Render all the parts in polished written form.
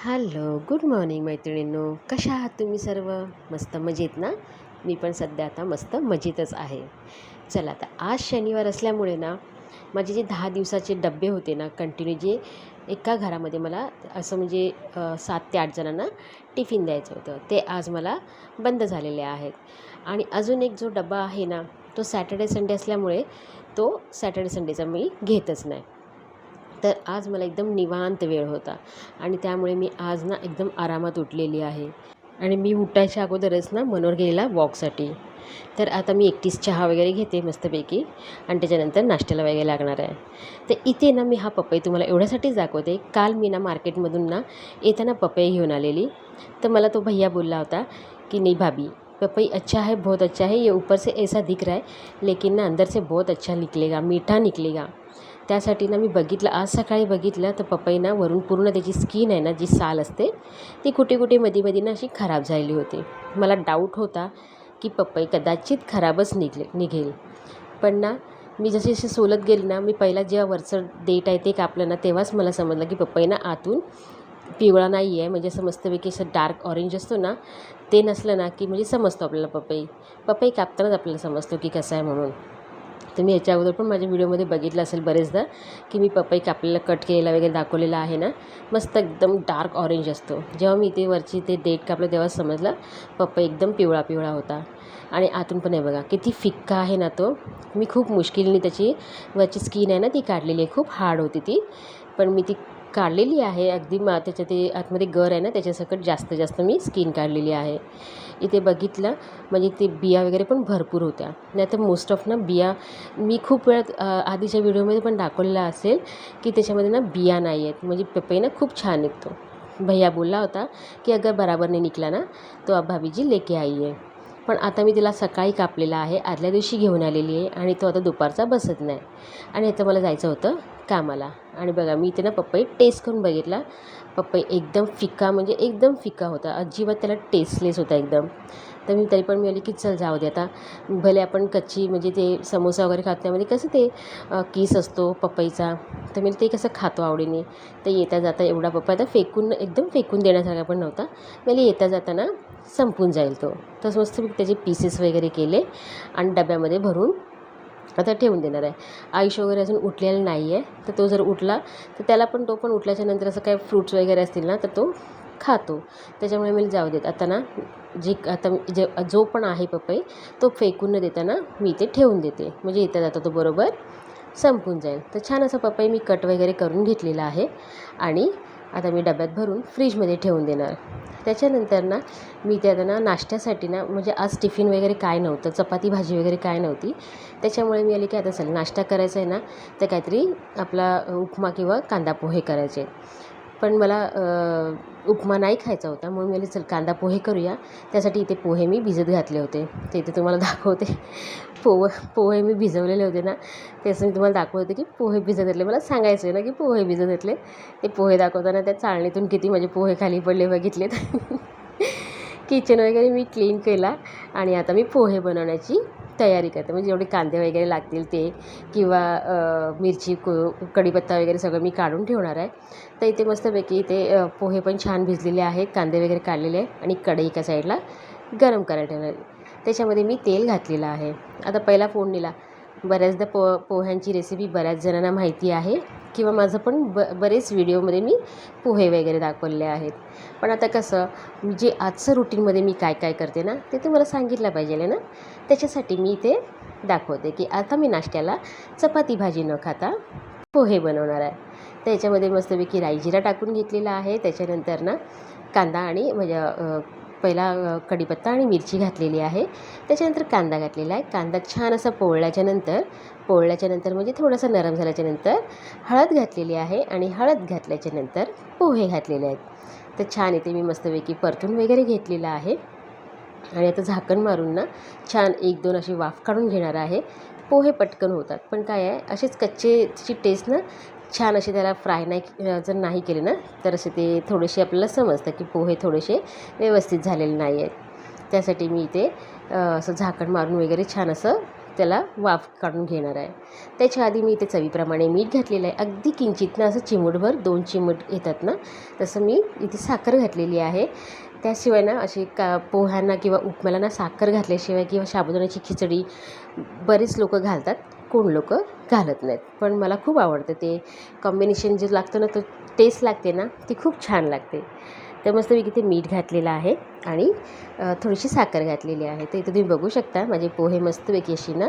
Hello, good morning मैत्रिणींनो. कशा आहात तुम्ही सर्व? मस्त मजेत ना? मी पण सध्या आता मस्त मजेतच आहे. चला आता आज शनिवार असल्यामुळे ना, माझे जे 10 दिवसाचे डब्बे होते ना कंटिन्यू, जे एका घरामध्ये मला असं म्हणजे 7 ते 8 जणांना टिफिन द्यायचं होतं, ते आज मला बंद झालेले आहेत. आणि अजून एक जो डबा आहे ना, तो सॅटर्डे संडे असल्यामुळे तो सॅटर्डे संडेचा मी घेतच नाही. तर आज मला एकदम निवांत वेळ होता आणि त्यामुळे मी आज ना एकदम आरामात उठलेली आहे. आणि मी उठायच्या अगोदरच ना मनोहर गेला वॉकसाठी. तर आता मी एकटीच चहा वगैरे घेते मस्तपैकी आणि त्याच्यानंतर नाश्त्याला वगैरे लागणार आहे. तर इथे ना मी हा पपई तुम्हाला एवढ्यासाठीच दाखवते. काल मी ना मार्केटमधून ना येताना पपई घेऊन आलेली. तर मला तो भैया बोलला होता कि नहीं भाभी, पपई अच्छा है, बहुत अच्छा है, ये ऊपर से ऐसा दिख रहा है लेकिन ना अंदर से बहुत अच्छा निकलेगा, मीठा निकलेगा. त्यासाठी ना मी बघितलं, आज सकाळी बघितलं तर पपई ना वरून पूर्ण त्याची स्किन आहे ना, जी साल असते ती कुठे कुठे मध्ये ना अशी खराब झालेली होती. मला डाऊट होता की पपई कदाचित खराबच निघेल. पण ना मी जशी जशी सोलत गेली ना, मी पहिला जेव्हा वरचं देठ आहे ते कापलं ना, तेव्हाच मला समजलं की पपई ना आतून पिवळा नाही आहे. म्हणजे असं मस्तपैकी असं डार्क ऑरेंज असतो ना, ते नसलं ना की म्हणजे समजतो आपल्याला पपई कापतानाच आपल्याला समजतो की कसं आहे म्हणून. तर मी याच्या अगोदर पण माझ्या व्हिडिओमध्ये बघितलं असेल बरेचदा की मी पपई कापलेला कट केलेला वगैरे दाखवलेला आहे ना, मस्त एकदम डार्क ऑरेंज असतो. जेव्हा मी ते वरची ते देठ कापलं तेव्हा समजलं पपई एकदम पिवळा पिवळा होता. आणि आतून पण आहे बघा किती फिक्का आहे ना तो. मी खूप मुश्किलने त्याची वरची स्किन आहे ना ती काढलेली आहे. खूप हार्ड होती ती, पण मी ती काढलेली आहे. अगदी त्याच्या ते आतमध्ये गर आहे ना, त्याच्यासकट जास्त जास्त मी स्किन काढलेली आहे. इथे बघितलं म्हणजे ते बिया वगैरे पण भरपूर होत्या. नाहीतर मोस्ट ऑफ ना बिया मी खूप वेळात आधीच्या व्हिडिओमध्ये पण दाखवलेला असेल की त्याच्यामध्ये ना बिया नाही आहेत. म्हणजे पपई ना खूप छान निघतो. भैया बोलला होता की अगर बराबर नाही निघला ना तो अब भाभी जी लेके आई है. पण आता मी तिला सकाळी कापलेला आहे, आदल्या दिवशी घेऊन आलेली आहे आणि तो आता दुपारचा बसत नाही. आणि आता मला जायचं होतं कामाला. आणि बघा मी इथे ना पपई टेस्ट करून बघितला. पपई एकदम फिका, म्हणजे एकदम फिका होता, अजिबात त्याला टेस्टलेस होता एकदम. तर मी तरी पण मी आली की चल जाऊ दे आता. भले आपण कच्ची म्हणजे ते समोसा वगैरे खातो त्यामध्ये कसं ते किस असतो पपईचा, तर मी ते कसं खातो आवडीने. तर येता जाता एवढा पपई आता फेकून एकदम फेकून देण्यासारखा पण नव्हता. मला येता जाताना संपून जाईल तो. तर मस्त मी त्याचे पीसेस वगैरे केले आणि डब्यामध्ये भरून आता ठेवून देणार आहे. आयुष वगैरे अजून उठलेला नाही आहे. तर तो जर उठला तर त्याला पण, तो पण उठल्याच्या नंतर असं काय फ्रूट्स वगैरे असतील ना तर तो खातो. त्याच्यामुळे मी जाऊ देत आता ना, आता जो पण आहे पपई तो फेकून न देता ना मी इथे ठेवून देते. म्हणजे येता जाता तो बरोबर संपून जाईल. तर छान असं पपई मी कट वगैरे करून घेतलेला आहे आणि आता मी डब्यात भरून फ्रीजमध्ये ठेवून देणार. त्याच्यानंतर ना मी ते आता ना नाश्त्यासाठी ना, म्हणजे आज टिफिन वगैरे काय नव्हतं, चपाती भाजी वगैरे काय नव्हती. त्याच्यामुळे मी आली की आता चल नाश्ता करायचा आहे ना, तर काहीतरी आपला उपमा किंवा कांदा पोहे करायचे. पण मला उपमा नाही खायचा होता, म्हणून मी चल कांदा पोहे करूया. त्यासाठी इथे पोहे मी भिजत घातले होते, ते इथे तुम्हाला दाखवते. पोहे मी भिजवलेले होते ना, त्याचं मी तुम्हाला दाखवते की पोहे भिजत घातले. मला सांगायचं आहे ना की पोहे भिजत घातले. ते पोहे दाखवताना त्या चाळणीतून किती माझे पोहे खाली पडले बघितलेत. किचन वगैरे मी क्लीन केला आणि आता मी पोहे बनवण्याची तयारी करते. म्हणजे जेवढे कांदे वगैरे लागतील ते, किंवा मिरची कढीपत्ता वगैरे सगळं मी काढून ठेवणार आहे. तर इथे मस्तपैकी इथे पोहे पण छान भिजलेले आहेत, कांदे वगैरे काढलेले आहे आणि कढई एका साईडला गरम करायला ठेवणार. त्याच्यामध्ये मी तेल घातलेलं आहे. आता पहिला फोडणीला बऱ्याचदा पोह्यांची रेसिपी बऱ्याच जणांना माहिती आहे, किंवा माझं पण बरेच व्हिडिओमध्ये मी पोहे वगैरे दाखवलेले आहेत. पण आता कसं जे आजचं रुटीनमध्ये मी काय काय करते ना, ते तुम्हाला सांगितलं पाहिजे ना. त्याच्यासाठी मी इथे दाखवते की आता मी नाश्त्याला चपाती भाजी न खाता पोहे बनवणार आहे. त्याच्यामध्ये मस्तपैकी राई जिरा टाकून घेतलेला आहे. त्याच्यानंतर ना कांदा आणि म्हणजे पहिला कढीपत्ता आणि मिरची घातलेली आहे. त्याच्यानंतर कांदा घातलेला आहे. कांदा छान असा पोळल्याच्यानंतर म्हणजे थोडासा नरम झाल्याच्यानंतर हळद घातलेली आहे आणि हळद घातल्याच्यानंतर पोहे घातलेले आहेत. तर छान इथे मी मस्तपैकी परतून वगैरे घेतलेला आहे. आणि आता झाकण मारून ना छान 1-2 अशी वाफ काढून घेणार आहे. पोहे पटकन होतात, पण काय आहे असेच कच्चेची टेस्ट ना छान असे त्याला फ्राय नाही जर नाही केले ना, तर असे ते थोडेसे आपल्याला समजतं की पोहे थोडेसे व्यवस्थित झालेले नाही आहेत. त्यासाठी मी इथे असं झाकण मारून वगैरे छान असं त्याला वाफ काढून घेणार आहे. त्याच्या आधी मी इथे चवीप्रमाणे मीठ घातलेलं आहे. अगदी किंचित ना, असं चिमूटभर 2 चिमूट येतात ना, तसं मी इथे साखर घातलेली आहे. त्याशिवाय ना अशी पोह्यांना किंवा उपम्याला ना साखर घातल्याशिवाय किंवा साबुदाण्याची खिचडी बरेच लोकं घालतात, कोण लोकं घालत नाहीत. पण मला खूप आवडतं ते कॉम्बिनेशन जे लागतं ना, तर टेस्ट लागते ना, ती खूप छान लागते. तर मस्त मी इथे मीठ घातलेलं आहे आणि थोडीशी साखर घातलेली आहे. तर इथे तुम्ही बघू शकता माझे पोहे मस्तपैकी अशी ना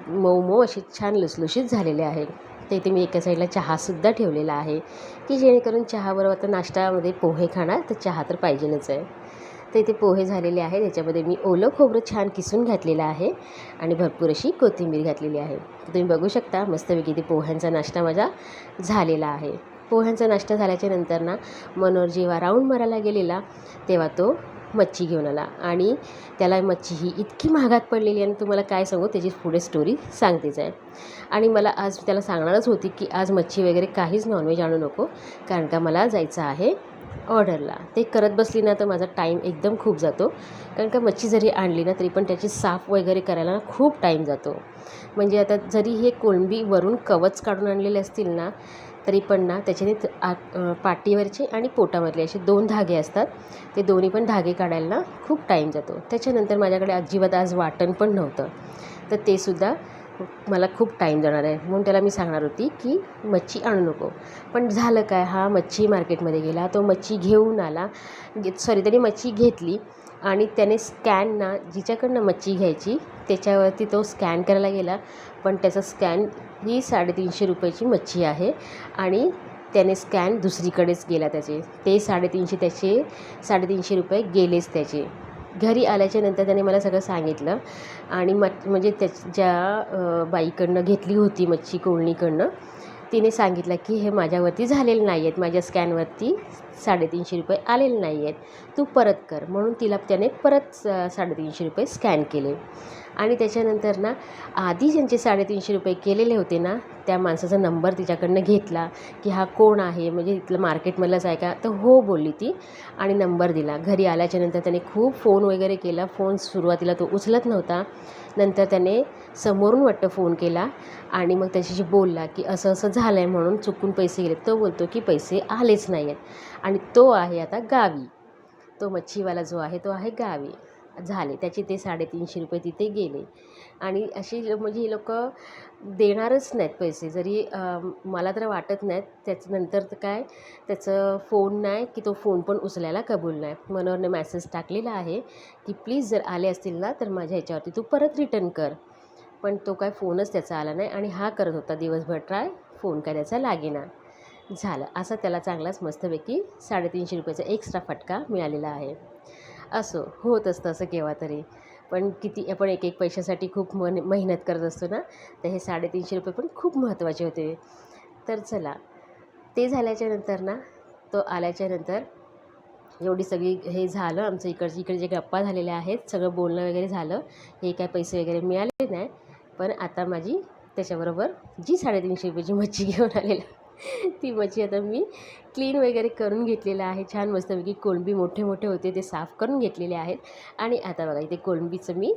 मऊ मऊ असे छान लुसलुशीत झालेले आहेत. तर इथे मी एका साईडला चहासुद्धा ठेवलेला आहे, की जेणेकरून चहाबरोबर आता नाश्त्यामध्ये पोहे खाणार तर चहा तर पाहिजेलच आहे. तर इथे पोहे झालेले आहे. त्याच्यामध्ये मी ओलं खोबरं छान किसून घातलेलं आहे आणि भरपूर अशी कोथिंबीर घातलेली आहे. तर तुम्ही बघू शकता मस्तपैकी इथे पोह्यांचा नाश्ता माझा झालेला आहे. पोह्यांचा नाश्ता झाल्याच्या नंतर ना मनोहर जेव्हा राऊंड मारायला गेलेला तेव्हा तो मच्छी घेऊन आला आणि त्याला मच्छी ही इतकी महागात पडलेली आणि तुम्हाला काय सांगू, त्याची पुढे स्टोरी सांगतेच आहे. आणि मला आज त्याला सांगणारच होती की आज मच्छी वगैरे काहीच नॉनव्हेज आणू नको, कारण का मला जायचं आहे ऑर्डरला. ते करत बसली ना तर माझा टाईम एकदम खूप जातो, कारण का मच्छी जरी आणली ना तरी पण त्याची साफ वगैरे करायला ना खूप टाईम जातो. म्हणजे आता जरी हे कोळंबी वरून कवच काढून आणलेले असतील ना तरी पण ना त्याच्याने पाठीवरचे आणि पोटामधले असे 2 धागे असतात, ते दोन्ही पण धागे काढायला ना खूप टाईम जातो. त्याच्यानंतर माझ्याकडे अजिबात आज वाटण पण नव्हतं, तर ते सुद्धा मला खूप टाईम जाणार आहे. म्हणून त्याला मी सांगणार होती की मच्छी आणू नको. पण झालं काय, हा मच्छी मार्केटमध्ये गेला, तो मच्छी घेऊन आला. त्याने मच्छी घेतली आणि त्याने स्कॅन ना जिच्याकडनं मच्छी घ्यायची त्याच्यावरती तो स्कॅन करायला गेला, पण त्याचा स्कॅन ही 350 रुपयाची मच्छी आहे आणि त्याने स्कॅन दुसरीकडेच गेला त्याचे. ते 350 रुपये गेलेच त्याचे. घरी आल्याच्यानंतर त्याने मला सगळं सांगितलं आणि म्हणजे ज्या बाईकडनं घेतली होती मच्छी कोळणीकडनं, तिने सांगितलं की हे माझ्यावरती झालेले नाही आहेत, माझ्या स्कॅनवरती 350 रुपये आलेले नाही आहेत, तू परत कर. म्हणून तिला त्याने परत 350 रुपये स्कॅन केले आणि त्याच्यानंतर ना आधी ज्यांचे 350 रुपये केलेले होते ना त्या माणसाचा नंबर तिच्याकडनं घेतला की हा कोण आहे, म्हणजे इथलं मार्केटमधलाच आहे का, तर हो बोलली ती आणि नंबर दिला. घरी आल्याच्यानंतर त्याने खूप फोन वगैरे केला. फोन सुरुवातीला तो उचलत नव्हता, नंतर त्याने समोरून वाटतं फोन केला आणि मग त्याच्याशी बोलला की असं असं झालं आहे म्हणून चुकून पैसे गेले. तो बोलतो की पैसे आलेच नाही आहेत आणि तो आहे आता गावी. तो मच्छीवाला जो आहे तो आहे गावी. झाले त्याचे ते 350 रुपये तिथे गेले आणि अशी म्हणजे ही लोकं देणारच नाहीत पैसे. जरी मला तर वाटत नाहीत. त्याच्यानंतर तर काय त्याचं फोन नाही की तो फोन पण उचलायला कबूल नाही. मनोहरने मेसेज टाकलेला आहे की प्लीज जर आले असतील ना तर माझ्या ह्याच्यावरती तू परत रिटर्न कर. पण तो काय फोनच त्याचा आला नाही आणि हा करत होता दिवसभर ट्राय, फोन काय त्याचा लागेना. झालं असा त्याला चांगलाच मस्तपैकी 350 रुपयाचा एक्स्ट्रा फटका मिळालेला आहे. असो, होत असतं असं केव्हा तरी. पण किती आपण एक एक पैशासाठी खूप मेहनत करत असतो ना, तर हे 350 रुपये पण खूप महत्त्वाचे होते. तर चला, ते झाल्याच्यानंतर ना तो आल्याच्यानंतर एवढी सगळी हे झालं आमचं इकडे जे गप्पा झालेल्या आहेत, सगळं बोलणं वगैरे झालं. हे काय पैसे वगैरे मिळाले नाही, पण आता माझी त्याच्याबरोबर जी 350 रुपयाची मच्छी घेऊन आलेला ती मच्छी आता मी क्लीन वगैरे करून घेतलेलं आहे. छान मस्तपैकी कोळंबी मोठे मोठे होते ते साफ करून घेतलेले आहेत आणि आता बघा इथे कोळंबीचं मी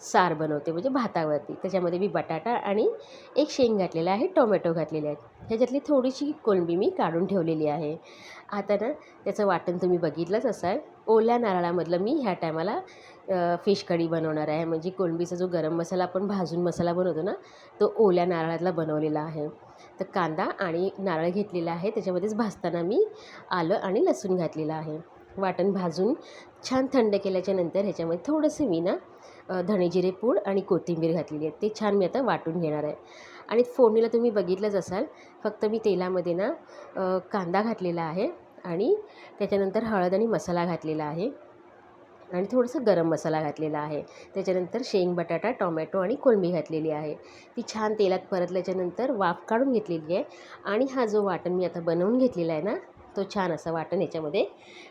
सार बनवते म्हणजे भातावरती. त्याच्यामध्ये मी बटाटा आणि एक शेंग घातलेला आहे, टोमॅटो घातलेले आहेत. ह्याच्यातली थोडीशी कोळंबी मी काढून ठेवलेली आहे. आता ना त्याचं वाटण तुम्ही बघितलंच असाल. ओल्या नारळामधलं मी ह्या टायमाला फिश कढी बनवणार आहे. म्हणजे कोळंबीचा जो गरम मसाला आपण भाजून मसाला बनवतो ना, तो ओल्या नारळातला बनवलेला आहे. तर कांदा आणि नारळ घेतलेला आहे, त्याच्यामध्येच भाजताना मी आलं आणि लसूण घातलेलं आहे. वाटण भाजून छान थंड केल्याच्यानंतर ह्याच्यामध्ये थोडंसं मी ना धणे जिरे पूड आणि कोथिंबीर घातलेली आहे. ते छान मी आता वाटून घेणार आहे आणि फोडणीला तुम्ही बघितलंच असाल. फक्त मी तेलामध्ये ना कांदा घातलेला आहे आणि त्याच्यानंतर हळद आणि मसाला घातलेला आहे आणि थोडंसं गरम मसाला घातलेला आहे. त्याच्यानंतर शेंग, बटाटा, टोमॅटो आणि कोळंबी घातलेली आहे. ती छान तेलात परतल्याच्यानंतर वाफ काढून घेतलेली आहे आणि हा जो वाटण मी आता बनवून घेतलेला आहे ना, तो छान असा वाटण याच्यामध्ये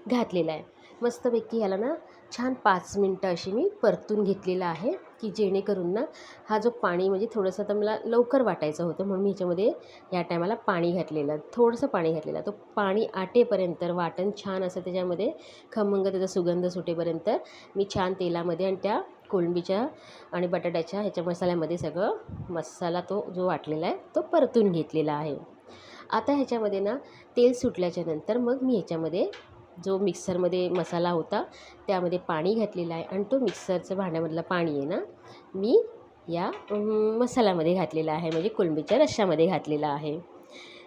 घातलेला आहे. मस्तपैकी ह्याला ना छान 5 मिनटं अशी मी परतून घेतलेला आहे की जेणेकरून ना हा जो पाणी म्हणजे थोडंसं आता मला लवकर वाटायचं होतं म्हणून मी ह्याच्यामध्ये या टायमाला पाणी घातलेलं, थोडंसं पाणी घातलेलं. तो पाणी आटेपर्यंत वाटण छान असं त्याच्यामध्ये खमंग त्याचा सुगंध सुटेपर्यंत मी छान तेलामध्ये आणि त्या कोळंबीच्या आणि बटाट्याच्या ह्याच्या मसाल्यामध्ये सगळं मसाला तो जो वाटलेला आहे तो परतून घेतलेला आहे. आता ह्याच्यामध्ये ना तेल सुटल्याच्या नंतर मग मी ह्याच्यामध्ये जो मिक्सरमध्ये मसाला होता त्यामध्ये पाणी घातलेलं आहे आणि तो मिक्सरचं भांड्यामधलं पाणी आहे ना मी या मसाल्यामध्ये घातलेला आहे, म्हणजे कोळंबीच्या रश्श्यामध्ये घातलेला आहे.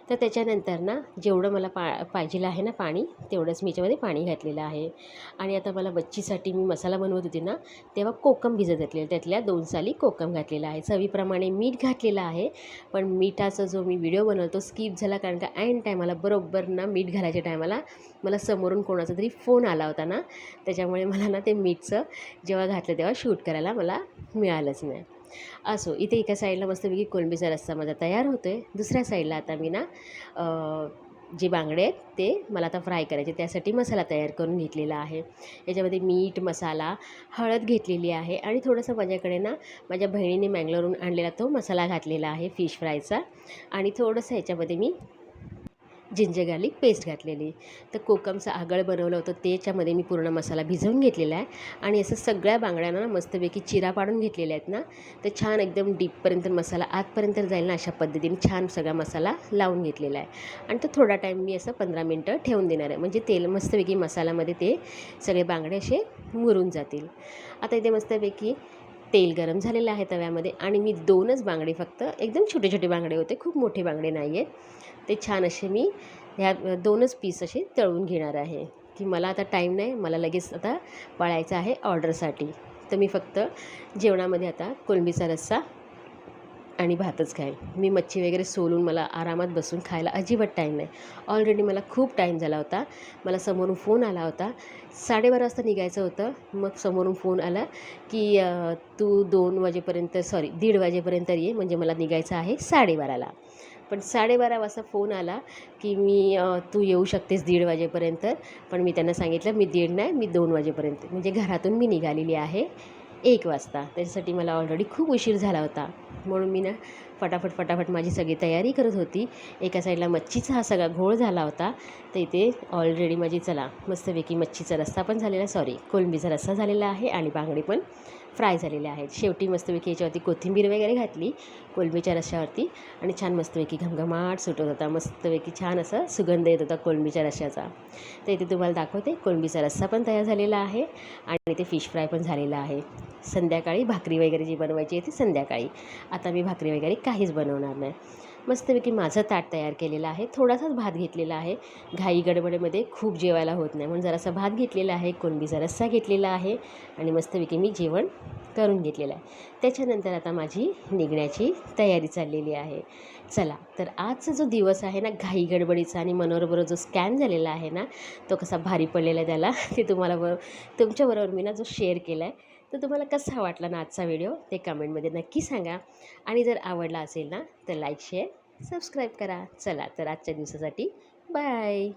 तर त्याच्यानंतर ना जेवढं मला पाहिजेलं आहे ना पाणी तेवढंच मी याच्यामध्ये पाणी घातलेलं आहे. आणि आता मला मच्छीसाठी मी मसाला बनवत होते ना तेव्हा कोकम भिजत घातलेलं, त्यातल्या 2 साली कोकम घातलेला आहे. चवीप्रमाणे मीठ घातलेलं आहे, पण मिठाचा जो मी व्हिडिओ बनवतो स्किप झाला, कारण का ऐन टायमाला बरोबर ना मीठ घालायच्या टायमाला मला समोरून कोणाचा तरी फोन आला होता ना, त्याच्यामुळे मला ना ते मीठचं जेव्हा घातलं तेव्हा शूट करायला मला मिळालंच नाही. असो, इथे एका साईडला मस्तपैकी कोळंबीचा रस्सा माझा तयार होतो आहे. दुसऱ्या साईडला आता मी ना जे बांगडे आहेत ते मला आता फ्राय करायचे, त्यासाठी मसाला तयार करून घेतलेला आहे. याच्यामध्ये मीठ, मसाला, हळद घेतलेली आहे आणि थोडंसं माझ्याकडे ना माझ्या बहिणीने मँगलोरहून आणलेला तो मसाला घातलेला आहे फिश फ्रायचा. आणि थोडंसं ह्याच्यामध्ये मी जिंजर गार्लिक पेस्ट घातलेली. तर कोकमचं आगळ बनवलं होतं त्याच्यामध्ये मी पूर्ण मसाला भिजवून घेतलेला आहे आणि असं सगळ्या बांगड्यांना ना मस्तपैकी चिरा पाडून घेतलेल्या आहेत ना, तर छान एकदम डीपपर्यंत मसाला आतपर्यंत जाईल ना अशा पद्धतीने छान सगळा मसाला लावून घेतलेला आहे. आणि तो थोडा टाईम मी असं 15 मिनटं ठेवून देणार आहे, म्हणजे तेल मस्तपैकी मसाल्यामध्ये ते सगळे बांगडे असे मुरून जातील. आता इथे मस्तपैकी तेल गरम झालेलं आहे तव्यामध्ये आणि मी 2च बांगडे, फक्त एकदम छोटे छोटे बांगडे होते, खूप मोठे बांगडे नाही आहेत, ते छान असे मी ह्या 2च पीस असे तळून घेणार आहे. की मला आता टाईम नाही, मला लगेच आता पळायचं आहे ऑर्डरसाठी. तर मी फक्त जेवणामध्ये आता कोळंबीचा रस्सा आणि भातच खाईल. मी मच्छी वगैरे सोलून मला आरामात बसून खायला अजिबात टाईम नाही. ऑलरेडी मला खूप टाईम झाला होता. मला समोरून फोन आला होता, 12:30 वाजता निघायचं होतं. मग समोरून फोन आला की तू 2 वाजेपर्यंत 1:30 वाजेपर्यंत ये, म्हणजे मला निघायचं आहे 12:30ला. पण 12:30 वाजता फोन आला की तू येऊ शकतेस 1:30 वाजेपर्यंत. पण मी त्यांना सांगितलं मी 1:30 नाही, मी 2 वाजेपर्यंत, म्हणजे घरातून मी निघालेली आहे 1 वाजता. त्याच्यासाठी मला ऑलरेडी खूप उशीर झाला होता, म्हणून मी ना फटाफट माझी सगळी तयारी करत होती. एका साईडला मच्छीचा हा सगळा घोळ झाला होता, तर इथे ऑलरेडी माझी चला मस्तपैकी मच्छीचा रस्सा पण झालेला, कोळंबीचा रस्सा झालेला आहे आणि बांगडे पण फ्राय झालेले आहेत. शेवटी मस्तपैकी याच्यावरती कोथिंबीर वगैरे घातली कोळंबीच्या रश्श्यावरती आणि छान मस्तपैकी घमघमाट सुटत होता, मस्तपैकी छान असा सुगंध येत होता कोळंबीच्या रश्श्याचा. तर इथे तुम्हाला दाखवते कोळंबीचा रस्सा पण तयार झालेला आहे आणि ते फिश फ्राय पण झालेला आहे. संध्याकाळी भाकरी वगैरे जी बनवायची आहे ती संध्याकाळी. आता मी भाकरी वगैरे काहीच बनवणार नाही. मस्तपैकी माझं ताट तयार केलेलं आहे. थोडासाच भात घेतलेला आहे, घाई गडबडीमध्ये खूप जेवायला होत नाही म्हणून जरासा भात घेतलेला आहे, कोळंबीचा रस्सा घेतलेला आहे आणि मस्तपैकी मी जेवण करून घेतलेलं आहे. त्याच्यानंतर आता माझी निघण्याची तयारी चाललेली आहे. चला, तर आजचा जो दिवस आहे ना घाई गडबडीचा आणि मनोबरोबर जो स्कॅन झालेला आहे ना, तो कसा भारी पडलेला आहे त्याला ते तुम्हाला तुमच्याबरोबर मी ना जो शेअर केला आहे, तर तुम्हाला कसा वाटला ना आजचा व्हिडिओ ते कमेंटमध्ये नक्की सांगा. आणि जर आवडला असेल ना तर लाईक, शेअर, सबस्क्राईब करा. चला तर आजच्या दिवसासाठी बाय.